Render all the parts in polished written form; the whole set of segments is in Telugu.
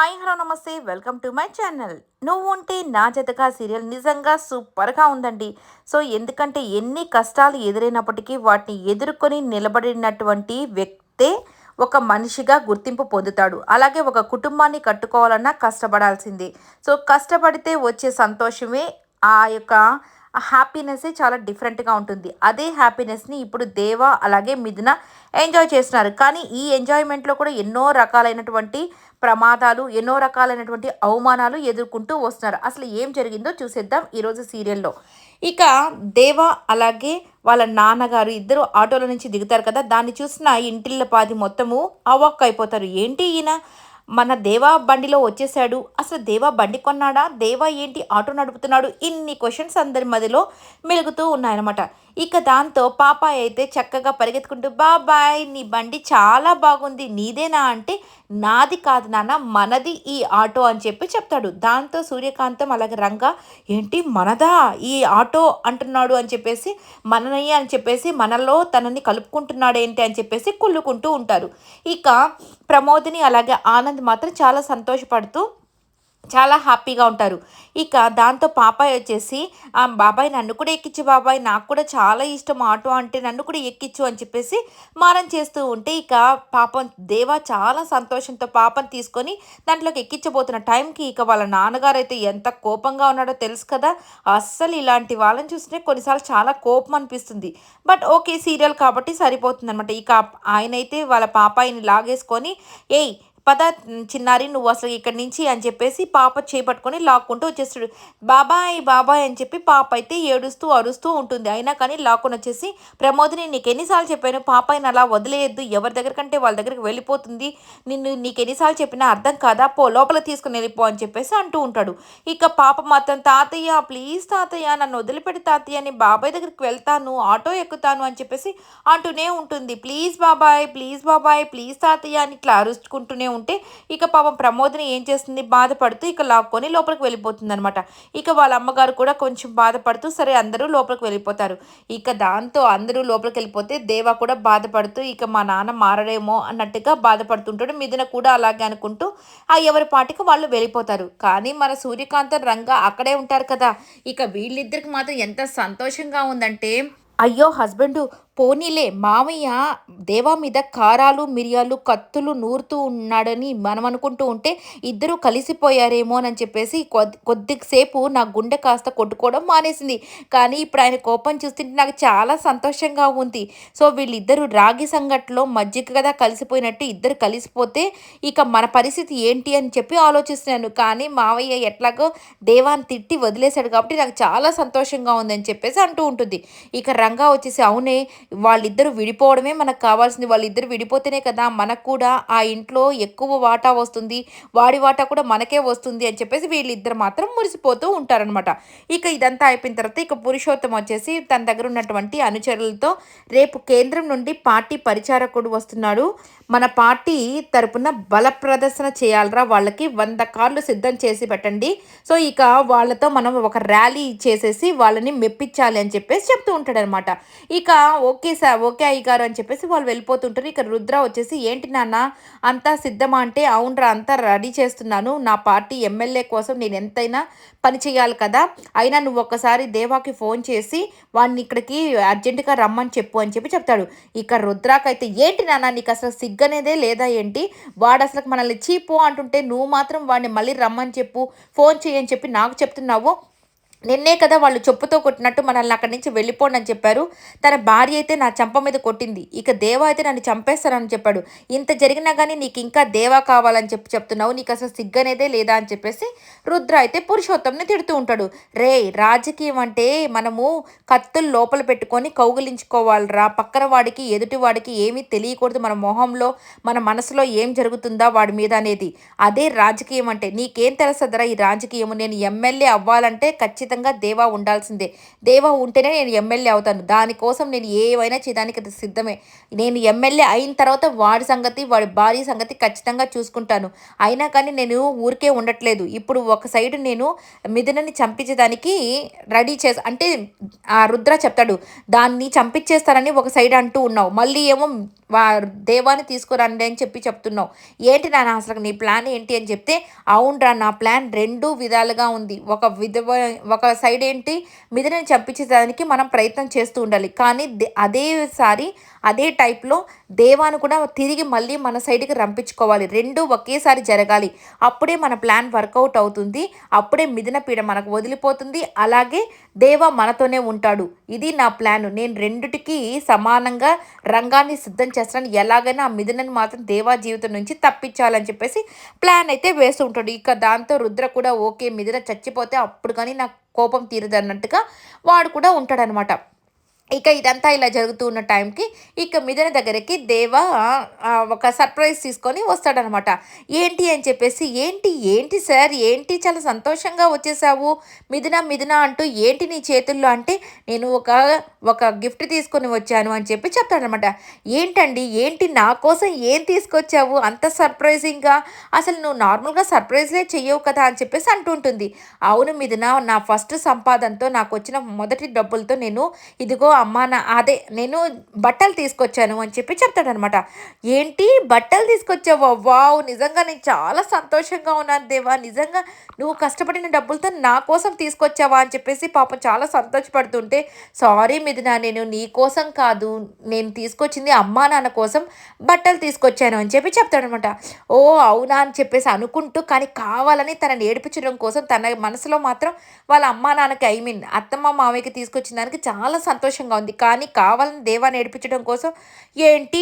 హాయ్ హలో నమస్తే వెల్కమ్ టు మై ఛానల్. నువ్వు ఉంటే నా జతగా సీరియల్ నిజంగా సూపర్గా ఉందండి. సో ఎందుకంటే ఎన్ని కష్టాలు ఎదురైనప్పటికీ వాటిని ఎదుర్కొని నిలబడినటువంటి వ్యక్తే ఒక మనిషిగా గుర్తింపు పొందుతాడు. అలాగే ఒక కుటుంబాన్ని కట్టుకోవాలన్నా కష్టపడాల్సిందే. సో కష్టపడితే వచ్చే సంతోషమే ఆ యొక్క హ్యాపీనెస్సే చాలా డిఫరెంట్గా ఉంటుంది. అదే హ్యాపీనెస్ని ఇప్పుడు దేవ అలాగే మిథున ఎంజాయ్ చేస్తున్నారు. కానీ ఈ ఎంజాయ్మెంట్లో కూడా ఎన్నో రకాలైనటువంటి ప్రమాదాలు, ఎన్నో రకాలైనటువంటి అవమానాలు ఎదుర్కొంటూ వస్తున్నారు. అసలు ఏం జరిగిందో చూసేద్దాం ఈరోజు సీరియల్‌లో. ఇక దేవ అలాగే వాళ్ళ నాన్నగారు ఇద్దరు ఆటోలో నుంచి దిగుతారు కదా! దాన్ని చూసిన ఇంటిల్లపాది మొత్తము అవాక్కయిపోతారు. ఏంటి ఈయన మన దేవా బండిలో వచ్చేసాడు. అసలు దేవా బండి కొన్నాడా? దేవా ఏంటి ఆటో నడుపుతున్నాడు? ఇన్ని క్వెషన్స్ అందరి మదిలో మెలుగుతూ ఉన్నాయన్నమాట. ఇక దాంతో పాపాయ్ అయితే చక్కగా పరిగెత్తుకుంటూ బాబాయ్ నీ బండి చాలా బాగుంది. నీదేనా అంటే నాది కాదు నాన్న మనది ఈ ఆటో అని చెప్పి చెప్తాడు. దాంతో సూర్యకాంతం అలాగే రంగా ఏంటి మనదా ఈ ఆటో అంటున్నాడు అని చెప్పేసి మననయ్య అని చెప్పేసి మనలో తనని కలుపుకుంటున్నాడేంటి అని చెప్పేసి కుళ్ళుకుంటూ ఉంటారు. ఇక ప్రమోదిని అలాగే ఆనంద్ మాత్రం చాలా సంతోషపడుతూ చాలా హ్యాపీగా ఉంటారు. ఇక దాంతో పాపాయ్ వచ్చేసి బాబాయ్ నన్ను కూడా ఎక్కించు బాబాయ్ నాకు కూడా చాలా ఇష్టం ఆటో అంటే నన్ను కూడా ఎక్కించు అని చెప్పేసి మారం చేస్తూ ఉంటే ఇక పాపం దేవా చాలా సంతోషంతో పాపని తీసుకొని దాంట్లోకి ఎక్కించబోతున్న టైంకి ఇక వాళ్ళ నాన్నగారు అయితే ఎంత కోపంగా ఉన్నాడో తెలుసు కదా! అస్సలు ఇలాంటి వాళ్ళని చూస్తే కొన్నిసార్లు చాలా కోపం అనిపిస్తుంది. బట్ ఓకే సీరియల్ కాబట్టి సరిపోతుందనమాట. ఇక ఆయనైతే వాళ్ళ పాపాయిని లాగేసుకొని ఏయ్ పద చిన్నారి నువ్వు అసలు ఇక్కడి నుంచి అని చెప్పేసి పాప చేపట్టుకొని లాక్కుంటూ వచ్చేస్తాడు. బాబాయ్ బాబాయ్ అని చెప్పి పాప అయితే ఏడుస్తూ అరుస్తూ ఉంటుంది. అయినా కానీ లాక్కొని వచ్చేసి ప్రమోదిని నీకు ఎన్నిసార్లు చెప్పాను పాపాయిని అలా వదిలేయద్దు ఎవరి దగ్గరకంటే వాళ్ళ దగ్గరికి వెళ్ళిపోతుంది. నీకు ఎన్నిసార్లు చెప్పినా అర్థం కాదా పో లోపల తీసుకుని వెళ్ళిపో అని చెప్పేసి అంటూ ఉంటాడు. ఇక పాప మాత్రం తాతయ్య ప్లీజ్ తాతయ్య నన్ను వదిలిపెట్టి తాతయ్య నేను బాబాయ్ దగ్గరికి వెళ్తాను ఆటో ఎక్కుతాను అని చెప్పేసి అంటూనే ఉంటుంది. ప్లీజ్ బాబాయ్ ప్లీజ్ బాబాయ్ ప్లీజ్ తాతయ్య అని ఇట్లా అరుచుకుంటూనే ఉంటే ఇక పాపం ప్రమోదిని ఏం చేస్తుంది బాధపడుతూ ఇక లాక్కొని లోపలికి వెళ్ళిపోతుంది అనమాట. ఇక వాళ్ళ అమ్మగారు కూడా కొంచెం బాధపడుతూ సరే అందరూ లోపలికి వెళ్ళిపోతారు. ఇక దాంతో అందరూ లోపలికి వెళ్ళిపోతే దేవా కూడా బాధపడుతూ ఇక మా నాన్న మారడేమో అన్నట్టుగా బాధపడుతుంటాడు. మిథున కూడా అలాగే అనుకుంటూ ఎవరి పాటికి వాళ్ళు వెళ్ళిపోతారు. కానీ మన సూర్యకాంతం రంగా అక్కడే ఉంటారు కదా! ఇక వీళ్ళిద్దరికి మాత్రం ఎంత సంతోషంగా ఉందంటే అయ్యో హస్బెండు పోనీలే మామయ్య దేవా మీద కారాలు మిరియాలు కత్తులు నూరుతూ ఉన్నాడని మనం అనుకుంటూ ఉంటే ఇద్దరూ కలిసిపోయారేమో అని చెప్పేసి కొద్దిసేపు నా గుండె కాస్త కొట్టుకోవడం మానేసింది. కానీ ఇప్పుడు ఆయన కోపం చూస్తుంటే నాకు చాలా సంతోషంగా ఉంది. సో వీళ్ళిద్దరూ రాగి సంగట్లో మజ్జిగ కదా కలిసిపోయినట్టు ఇద్దరు కలిసిపోతే ఇక మన పరిస్థితి ఏంటి అని చెప్పి ఆలోచిస్తున్నాను. కానీ మావయ్య ఎట్లాగో దేవాన్ని తిట్టి వదిలేశాడు కాబట్టి నాకు చాలా సంతోషంగా ఉందని చెప్పేసి అంటూ ఉంటుంది. ఇక రంగా వచ్చేసి అవునే వాళ్ళిద్దరూ విడిపోవడమే మనకు కావాల్సింది. వాళ్ళిద్దరు విడిపోతేనే కదా మనకు కూడా ఆ ఇంట్లో ఎక్కువ వాటా వస్తుంది. వాడి వాటా కూడా మనకే వస్తుంది అని చెప్పేసి వీళ్ళిద్దరు మాత్రం మురిసిపోతూ ఉంటారనమాట. ఇక ఇదంతా అయిపోయిన తర్వాత ఇక పురుషోత్తం వచ్చేసి తన దగ్గర ఉన్నటువంటి అనుచరులతో రేపు కేంద్రం నుండి పార్టీ పరిచారకుడు వస్తున్నాడు. మన పార్టీ తరపున బల ప్రదర్శన చేయాలరా వాళ్ళకి 100 కార్లు సిద్ధం చేసి పెట్టండి. సో ఇక వాళ్ళతో మనం ఒక ర్యాలీ చేసేసి వాళ్ళని మెప్పించాలి అని చెప్పేసి చెప్తూ ఉంటాడనమాట. ఇక ఓకే సార్ ఓకే అయ్యగారు అని చెప్పేసి వాళ్ళు వెళ్ళిపోతుంటారు. ఇక రుద్ర వచ్చేసి ఏంటి నాన్న అంతా సిద్ధమా అంటే అవునరా అంతా రెడీ చేస్తున్నాను. నా పార్టీ ఎమ్మెల్యే కోసం నేను ఎంతైనా పని చేయాలి కదా! అయినా నువ్వు ఒక్కసారి దేవాకి ఫోన్ చేసి వాడిని ఇక్కడికి అర్జెంటుగా రమ్మని చెప్పు అని చెప్పి చెప్తాడు. ఇక రుద్రాకైతే ఏంటి నాన్న నీకు అసలు సిగ్గనేదే లేదా ఏంటి? వాడు అసలు మనల్ని చీపు అంటుంటే నువ్వు మాత్రం వాడిని మళ్ళీ రమ్మని చెప్పు ఫోన్ చేయని చెప్పి నాకు చెప్తున్నావు. నిన్నే కదా వాళ్ళు చెప్పుతో కొట్టినట్టు మనల్ని అక్కడి నుంచి వెళ్ళిపోండి అని చెప్పారు. తన భార్య అయితే నా చెంప మీద కొట్టింది. ఇక దేవా అయితే నన్ను చంపేస్తానని చెప్పాడు. ఇంత జరిగినా కానీ నీకు ఇంకా దేవా కావాలని చెప్పి చెప్తున్నావు. నీకు అసలు సిగ్గనేదే లేదా అని చెప్పేసి రుద్ర అయితే పురుషోత్తంని తిడుతూ ఉంటాడు. రాజకీయం అంటే మనము కత్తులు లోపల పెట్టుకొని కౌగిలించుకోవాలిరా. పక్కన వాడికి ఎదుటి వాడికి ఏమీ తెలియకూడదు. మన మొహంలో మన మనసులో ఏం జరుగుతుందా వాడి మీద అనేది. అదే రాజకీయం అంటే నీకేం తెలుస్తుందిరా ఈ రాజకీయము. నేను ఎమ్మెల్యే అవ్వాలంటే ఖచ్చితంగా ఖచ్చితంగా దేవా ఉండాల్సిందే. దేవా ఉంటేనే నేను ఎమ్మెల్యే అవుతాను. దానికోసం నేను ఏవైనా చేయడానికి సిద్ధమే. నేను ఎమ్మెల్యే అయిన తర్వాత వాడి సంగతి, వాడి భార్య సంగతి ఖచ్చితంగా చూసుకుంటాను. అయినా కానీ నేను ఊరికే ఉండట్లేదు. ఇప్పుడు ఒక సైడ్ నేను మిథునని చంపించేదానికి రెడీ అంటే రుద్ర చెప్తాడు. దాన్ని చంపించేస్తానని ఒక సైడ్ అంటూ ఉన్నావు. మళ్ళీ ఏమో వా దేవాన్ని తీసుకురండి అని చెప్తున్నావు. ఏంటి నాన్న అసలు నీ ప్లాన్ ఏంటి అని చెప్తే, అవునురా నా ప్లాన్ 2 విధాలుగా ఉంది. ఒక సైడ్ ఏంటి మిథునని చంపించేదానికి మనం ప్రయత్నం చేస్తూ ఉండాలి. కానీ అదేసారి అదే టైప్‌లో దేవాను కూడా తిరిగి మళ్ళీ మన సైడ్‌కి రంపించుకోవాలి. 2 ఒకేసారి జరగాలి. అప్పుడే మన ప్లాన్ వర్కౌట్ అవుతుంది. అప్పుడే మిథున పీడ మనకు వదిలిపోతుంది. అలాగే దేవ మనతోనే ఉంటాడు. ఇది నా ప్లాను. నేను రెండిటికి సమానంగా రంగాన్ని సిద్ధం చేస్తాను. ఎలాగైనా ఆ మిథునని మాత్రం దేవా జీవితం నుంచి తప్పించాలని చెప్పేసి ప్లాన్ అయితే వేస్తూ ఉంటాడు. ఇక దాంతో రుద్ర కూడా ఓకే మిథున చచ్చిపోతే అప్పుడు కానీ నాకు కోపం తీరదన్నట్టుగా వాడు కూడా ఉంటాడనమాట. ఇక ఇదంతా ఇలా జరుగుతూ ఉన్న టైంకి ఇక మిథున దగ్గరికి దేవ ఒక సర్ప్రైజ్ తీసుకొని వస్తాడనమాట. ఏంటి అని చెప్పేసి, ఏంటి సార్ ఏంటి చాలా సంతోషంగా వచ్చేసావు మిథున అంటూ ఏంటి నీ చేతుల్లో అంటే, నేను ఒక గిఫ్ట్ తీసుకొని వచ్చాను అని చెప్పి చెప్తాడనమాట. ఏంటండి ఏంటి నా కోసం ఏం తీసుకొచ్చావు అంత సర్ప్రైజింగ్గా, అసలు నువ్వు నార్మల్గా సర్ప్రైజ్లే చెయ్యవు కదా అని చెప్పేసి అంటుంటుంది. అవును మిథున, నా ఫస్ట్ సంపాదనతో నాకు వచ్చిన మొదటి డబ్బులతో నేను ఇదిగో అమ్మా అదే నేను బట్టలు తీసుకొచ్చాను అని చెప్పి చెప్తాడనమాట. ఏంటి బట్టలు తీసుకొచ్చావా? వావ్! నిజంగా నేను చాలా సంతోషంగా ఉన్నాను దేవా. నిజంగా నువ్వు కష్టపడిన డబ్బులతో నా కోసం తీసుకొచ్చావా అని చెప్పేసి పాపం చాలా సంతోషపడుతుంటే, సారీ మిథున నేను నీ కోసం కాదు, నేను తీసుకొచ్చింది అమ్మా నాన్న కోసం బట్టలు తీసుకొచ్చాను అని చెప్పి చెప్తాడనమాట. ఓ అవునా అని చెప్పేసి అనుకుంటూ కానీ కావాలని తనని ఏడిపించడం కోసం తన మనసులో మాత్రం వాళ్ళ అమ్మా నాన్నకి అత్తమ్మ మామయ్యకి తీసుకొచ్చిన దానికి చాలా సంతోషంగా ఉంది. కానీ కావాలని దేవాన్ని ఏడిపించడం కోసం ఏంటి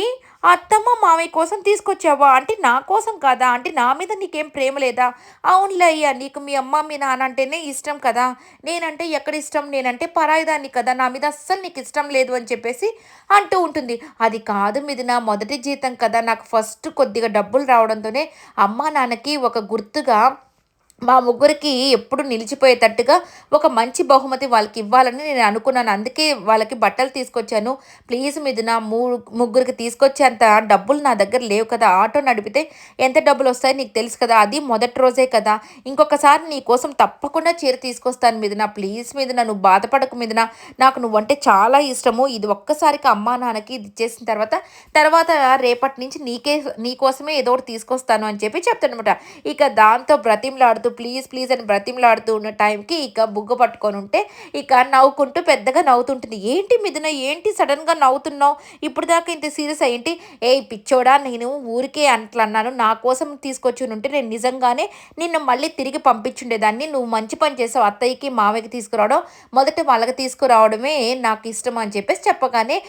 అత్తమ్మ మామయ్య కోసం తీసుకొచ్చావా? అంటే నా కోసం కాదా? అంటే నా మీద నీకేం ప్రేమ లేదా? అవునులే అయ్యా, నీకు మీ అమ్మ మీ నాన్న అంటేనే ఇష్టం కదా, నేనంటే ఎక్కడ ఇష్టం, నేనంటే పరాయిదాన్ని కదా, నా మీద అస్సలు నీకు ఇష్టం లేదు అని చెప్పేసి అంటూ ఉంటుంది. అది కాదు మీది నా మొదటి జీతం కదా, నాకు ఫస్ట్ కొద్దిగా డబ్బులు రావడంతోనే అమ్మా నాన్నకి ఒక గుర్తుగా మా ముగ్గురికి ఎప్పుడు నిలిచిపోయేటట్టుగా ఒక మంచి బహుమతి వాళ్ళకి ఇవ్వాలని నేను అనుకున్నాను. అందుకే వాళ్ళకి బట్టలు తీసుకొచ్చాను. ప్లీజ్ మిథున ముగ్గురికి తీసుకొచ్చేంత డబ్బులు నా దగ్గర లేవు కదా. ఆటో నడిపితే ఎంత డబ్బులు వస్తాయో నీకు తెలుసు కదా. అది మొదటి రోజే కదా. ఇంకొకసారి నీ కోసం తప్పకుండా చీర తీసుకొస్తాను మిథున. ప్లీజ్ మిథున నువ్వు బాధపడకు మిథున. నాకు నువ్వంటే చాలా ఇష్టము. ఇది ఒక్కసారికి అమ్మా నాన్నకి ఇది ఇచ్చేసిన తర్వాత రేపటి నుంచి నీ కోసమే ఏదో ఒకటి తీసుకొస్తాను అని చెప్పి చెప్తానమాట. ఇక దాంతో బ్రతిమలాడుతూ ప్లీజ్ అని బ్రతిమలాడుతూ ఉన్న టైంకి ఇక బుగ్గ పట్టుకొని ఉంటే ఇక నవ్వుకుంటూ పెద్దగా నవ్వుతుంటుంది. ఏంటి మిథున ఏంటి సడన్గా నవ్వుతున్నావు? ఇప్పుడు దాకా ఇంత సీరియస్ ఏంటి? పిచ్చోడా, నేను ఊరికే అట్లా అన్నాను. నా కోసం తీసుకొచ్చి ఉంటే నేను నిజంగానే నిన్ను మళ్ళీ తిరిగి పంపించుండేదాన్ని. నువ్వు మంచి పని చేసావు. అత్తయ్యకి మావయ్యకి తీసుకురావడం, మొదట వాళ్ళకి తీసుకురావడమే నాకు ఇష్టం అని చెప్పేసి చెప్పగానే,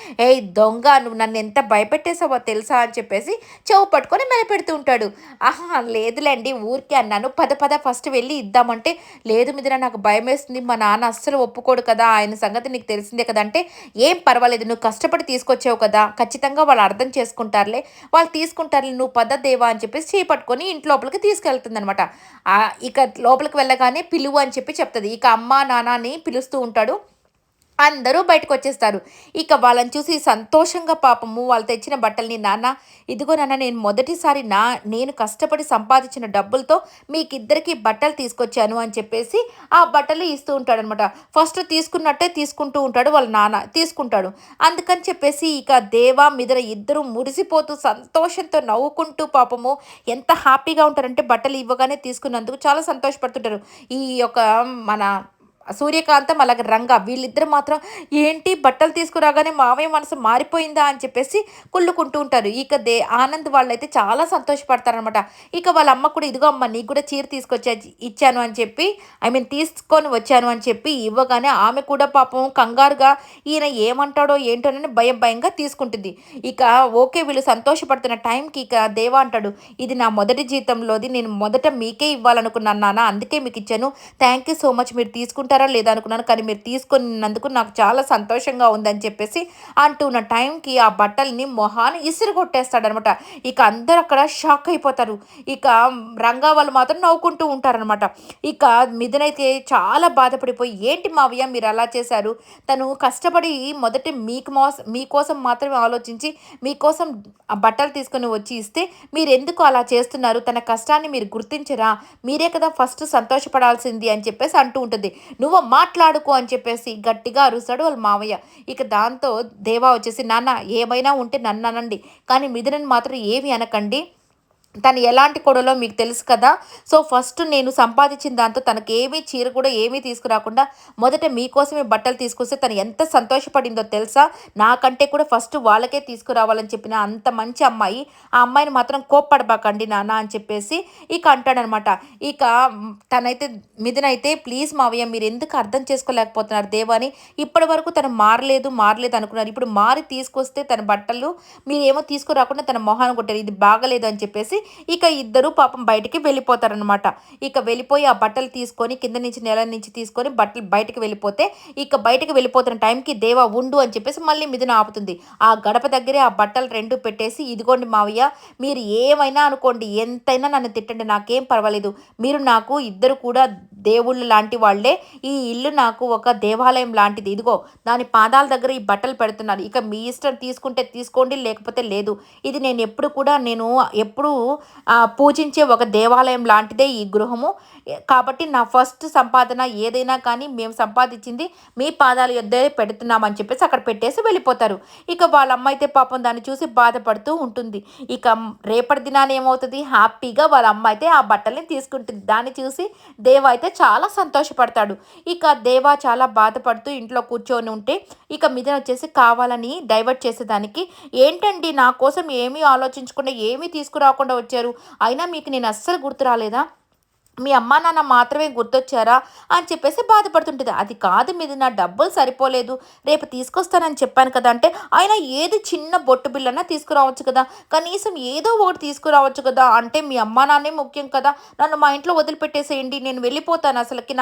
దొంగ నువ్వు నన్ను ఎంత భయపెట్టేసావో తెలుసా అని చెప్పేసి చెవు పట్టుకొని మెలపెడుతూ ఉంటాడు. ఆహా లేదులేండి ఊరికే అన్నాను. పద ఫస్ట్ వెళ్ళి ఇద్దామంటే, లేదు మిథున నాకు భయం వేస్తుంది, మా నాన్న అస్సలు ఒప్పుకోడు కదా, ఆయన సంగతి నీకు తెలిసిందే కదా అంటే, ఏం పర్వాలేదు నువ్వు కష్టపడి తీసుకొచ్చావు కదా, ఖచ్చితంగా వాళ్ళు అర్థం చేసుకుంటారులే, వాళ్ళు తీసుకుంటారులే, నువ్వు పద దేవా అని చెప్పేసి చేపట్టుకొని ఇంటి లోపలికి తీసుకెళ్తుందనమాట. ఇక లోపలికి వెళ్ళగానే పిలువు అని చెప్పి చెప్తుంది. ఇక అమ్మ నాన్న అని పిలుస్తూ ఉంటాడు. అందరూ బయటకొచ్చేస్తారు. ఇక వాళ్ళని చూసి సంతోషంగా పాపము వాళ్ళు తెచ్చిన బట్టల్ని, నాన్న ఇదిగో నాన్న నేను మొదటిసారి నేను కష్టపడి సంపాదించిన డబ్బులతో మీకిద్దరికీ బట్టలు తీసుకొచ్చాను అని చెప్పేసి ఆ బట్టలు ఇస్తూ ఉంటాడనమాట. ఫస్ట్ తీసుకున్నట్టే తీసుకుంటూ ఉంటాడు వాళ్ళ నాన్న, తీసుకుంటాడు. అందుకని చెప్పేసి ఇక దేవా మిథున ఇద్దరు మురిసిపోతూ సంతోషంతో నవ్వుకుంటూ పాపము ఎంత హ్యాపీగా ఉంటారంటే బట్టలు ఇవ్వగానే తీసుకున్నందుకు చాలా సంతోషపడుతుంటారు. ఈ యొక్క మన సూర్యకాంతం అలాగే రంగా వీళ్ళిద్దరు మాత్రం ఏంటి బట్టలు తీసుకురాగానే మావయ్య మనసు మారిపోయిందా అని చెప్పేసి కుళ్ళుకుంటూ ఉంటారు. ఇక ఆనంద్ వాళ్ళైతే చాలా సంతోషపడతారనమాట. ఇక వాళ్ళ అమ్మ కూడా ఇదిగో అమ్మ నీకు కూడా చీర ఇచ్చాను అని చెప్పి తీసుకొని వచ్చాను అని చెప్పి ఇవ్వగానే ఆమె కూడా పాపం కంగారుగా ఈయన ఏమంటాడో ఏంటోనని భయంగా తీసుకుంటుంది. ఇక ఓకే వీళ్ళు సంతోషపడుతున్న టైంకి ఇక దేవా అంటాడు, ఇది నా మొదటి జీతంలోది, నేను మొదట మీకే ఇవ్వాలనుకున్నాను నాన్న, అందుకే మీకు ఇచ్చాను, థ్యాంక్ యూ సో మచ్, మీరు తీసుకుంటారు తీసుకుంటారా లేదా అనుకున్నాను, కానీ మీరు తీసుకున్నందుకు నాకు చాలా సంతోషంగా ఉందని చెప్పేసి అంటున్న టైంకి ఆ బట్టల్ని మొహాన ఇసిరి కొట్టేస్తాడనమాట. ఇక అందరూ అక్కడ షాక్ అయిపోతారు. ఇక రంగా వాళ్ళు మాత్రం నవ్వుకుంటూ ఉంటారనమాట. ఇక మిథునైతే చాలా బాధపడిపోయి, "ఏంటి మావయ్య మీరు అలా చేశారు? తను కష్టపడి మొదట మీకోసం మాత్రమే ఆలోచించి, మీకోసం ఆ బట్టలు తీసుకొని వచ్చి ఇస్తే మీరెందుకు అలా చేస్తున్నారు? తన కష్టాన్ని మీరు గుర్తించరా? మీరే కదా ఫస్ట్ సంతోషపడాల్సింది" అని చెప్పేసి అంటూ ఉంటుంది. "నువ్వు మాట్లాడుకో" అని చెప్పేసి గట్టిగా అరుస్తాడు వాళ్ళ మావయ్య. ఇక దాంతో దేవా వచ్చేసి, "నాన్న ఏమైనా ఉంటే నన్ననండి. కానీ మిథునని మాత్రం ఏమి అనకండి. తను ఎలాంటి కొడలో మీకు తెలుసు కదా! సో, ఫస్ట్ నేను సంపాదించిన దాంతో తనకేమీ చీర కూడా ఏమీ తీసుకురాకుండా మొదట మీకోసమే బట్టలు తీసుకొస్తే తను ఎంత సంతోషపడిందో తెలుసా? నాకంటే కూడా ఫస్ట్ వాళ్ళకే తీసుకురావాలని చెప్పిన అంత మంచి అమ్మాయి. ఆ అమ్మాయిని మాత్రం కోప్పడబాకండి నాన్న" అని చెప్పేసి ఇక అంటాడనమాట. ఇక తనైతే మిథునైతే, "ప్లీజ్ మావయ్య మీరెందుకు అర్థం చేసుకోలేకపోతున్నారు దేవాని? ఇప్పటివరకు తను మారలేదు అనుకున్నారు. ఇప్పుడు మారి తీసుకొస్తే తన బట్టలు మీరేమో తీసుకురాకుండా తన మొహాన కొట్టారు. ఇది బాగాలేదు" అని చెప్పేసి ఇక ఇద్దరు పాపం బయటికి వెళ్ళిపోతారనమాట. ఇక వెళ్ళిపోయి ఆ బట్టలు తీసుకొని కింద నుంచి నేల నుంచి తీసుకొని బట్టలు బయటికి వెళ్ళిపోతే, ఇక బయటికి వెళ్ళిపోతున్న టైంకి దేవా ఉండు అని చెప్పేసి మళ్ళీ మిథున ఆపుతుంది. ఆ గడప దగ్గరే ఆ బట్టలు 2 పెట్టేసి, "ఇదిగోండి మావయ్య, మీరు ఏమైనా అనుకోండి, ఎంతైనా నన్ను తిట్టండి, నాకేం పర్వాలేదు. మీరు నాకు ఇద్దరు కూడా దేవుళ్ళు లాంటి వాళ్ళే. ఈ ఇల్లు నాకు ఒక దేవాలయం లాంటిది. ఇదిగో దాని పాదాల దగ్గర ఈ బట్టలు పెడుతున్నాను. ఇక మీ ఇష్టం, తీసుకుంటే తీసుకోండి, లేకపోతే లేదు. ఇది నేను ఎప్పుడూ పూజించే ఒక దేవాలయం లాంటిదే ఈ గృహము. కాబట్టి నా ఫస్ట్ సంపాదన ఏదైనా కానీ మేము సంపాదించింది మీ పాదాల యొద్దే పెడుతున్నామని" చెప్పేసి అక్కడ పెట్టేసి వెళ్ళిపోతారు. ఇక వాళ్ళ అమ్మ అయితే పాపం దాన్ని చూసి బాధపడుతూ ఉంటుంది. ఇక రేపటి దినాన ఏమవుతుంది, హ్యాపీగా వాళ్ళ అమ్మ అయితే ఆ బట్టల్ని తీసుకుంటుంది. దాన్ని చూసి దేవ అయితే చాలా సంతోషపడతాడు. ఇక దేవ చాలా బాధపడుతూ ఇంట్లో కూర్చొని ఉంటే, ఇక మిథున వచ్చేసి కావాలని డైవర్ట్ చేసేదానికి, "ఏంటండి నా కోసం ఏమీ ఆలోచించకుండా ఏమీ తీసుకురాకుండా వచ్చారు. అయినా మీకు నేను అస్సలు గుర్తు రాలేదా? మీ అమ్మా నాన్న మాత్రమే గుర్తొచ్చారా?" అని చెప్పేసి బాధపడుతుంటది. "అది కాదు మిథున, డబ్బులు సరిపోలేదు. రేపు తీసుకొస్తానని చెప్పాను కదా" అంటే, "అయినా ఏది చిన్న బొట్టు బిళ్ళన్నా తీసుకురావచ్చు కదా! కనీసం ఏదో ఒకటి తీసుకురావచ్చు కదా! అంటే మీ అమ్మా నాన్నే ముఖ్యం కదా! నన్ను మా ఇంట్లో వదిలిపెట్టేసేయండి. నేను వెళ్ళిపోతాను. అసలకి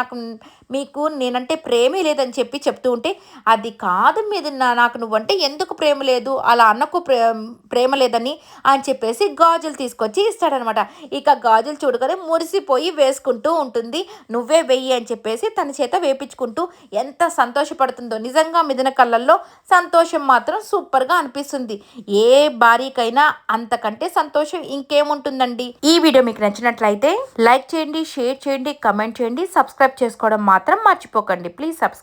మీకు నేనంటే ప్రేమే లేదని" చెప్తూ ఉంటే, "అది కాదు మిథున, నాకు నువ్వంటే ఎందుకు ప్రేమ లేదు? అలా అన్నకు ప్రేమ లేదని" అని చెప్పేసి గాజులు తీసుకొచ్చి ఇస్తాడనమాట. ఇక గాజులు చూడగానే మురిసిపోయి వేసుకుంటూ ఉంటుంది. "నువ్వే వెయ్యి" అని చెప్పేసి తన చేత వేపించుకుంటూ ఎంత సంతోషపడుతుందో. నిజంగా మిథున కళ్ళల్లో సంతోషం మాత్రం సూపర్‌గా అనిపిస్తుంది. ఏ భార్యకైనా అంతకంటే సంతోషం ఇంకేముంటుందండి. ఈ వీడియో మీకు నచ్చినట్లయితే లైక్ చేయండి, షేర్ చేయండి, కమెంట్ చేయండి, సబ్స్క్రైబ్ చేసుకోవడం మాత్రం మర్చిపోకండి. Please subscribe.